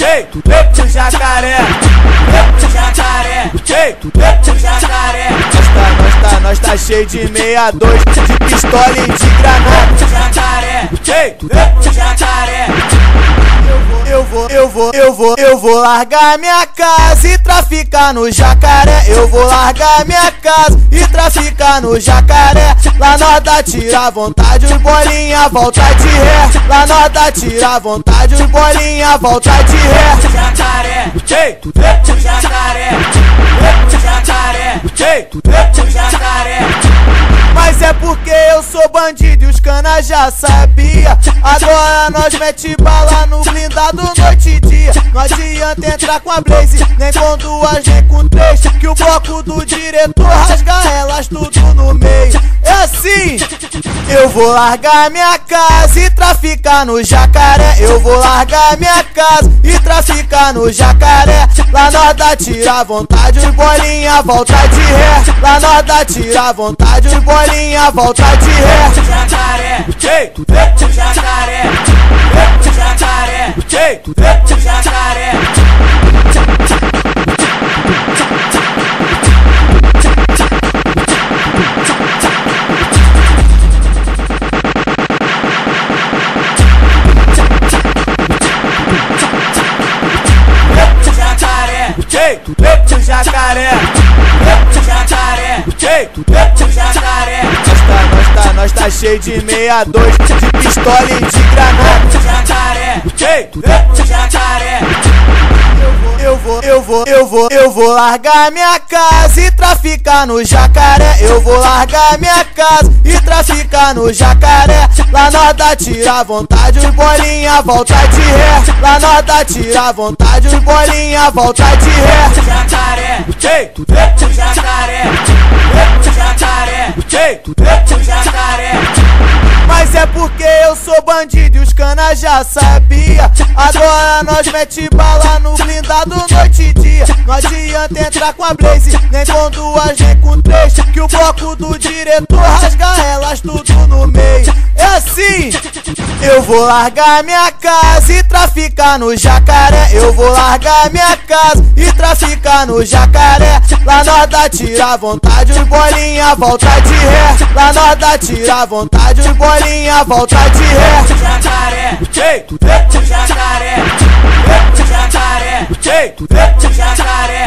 ei, pro jacaré, pro jacaré, ei, pro jacaré. Nós tá cheio de 62, de pistola e de granada. Pro jacaré, ei, pro jacaré. Eu vou largar minha casa e traficar no jacaré. Eu vou largar minha casa e traficar no jacaré. Lá nós dá tira à vontade, os bolinha volta de ré. Lá nós dá tira à vontade, os bolinha volta de ré. Pro jacaré, ei, pro jacaré, pro jacaré, ei, pro jacaré. Mas é porque eu sou bandido e os cana já sabia. Agora nós mete bala no blindado noite e dia. Não adianta entrar com a Blaze, nem com duas, nem com três, que o bloco do diretor rasga elas tudo no meio. É assim, eu vou largar minha casa e traficar no jacaré. Eu vou largar minha casa e traficar no jacaré. Lá nós dá tira à vontade, os bolinha volta de ré. Lá nós dá tira à vontade, os bolinha volta de ré. Pro jacaré, ei, pro jacaré, pro jacaré, ei, pro jacaré. Ei, pro jacaré, pro jacaré, ei, pro jacaré. Nós tá cheio de 62, de pistola e de granada. Pro jacaré, ei, pro jacaré. Eu vou largar minha casa e traficar no jacaré. Eu vou largar minha casa e traficar no jacaré. Lá nós dá tira à vontade, os bolinha volta de ré. Lá nós dá tira à vontade, os bolinha volta de ré. Pro jacaré, ei, pro jacaré, pro jacaré, ei, pro jacaré. Mas é porque eu sou bandido e os cana já sabia. Agora nós mete bala no blindado noite e dia. Não adianta entrar com a Blaze, nem com duas, nem com três, que o bloco do diretor rasga elas tudo no meio. É assim, eu vou largar minha casa e traficar no jacaré. Eu vou largar minha casa e traficar no jacaré. Lá nós dá tira à vontade, os bolinha volta de ré. Lá nós dá tira à vontade, os bolinha volta de ré. Pro jacaré, ei, pro jacaré, pro jacaré, ei, pro jacaré.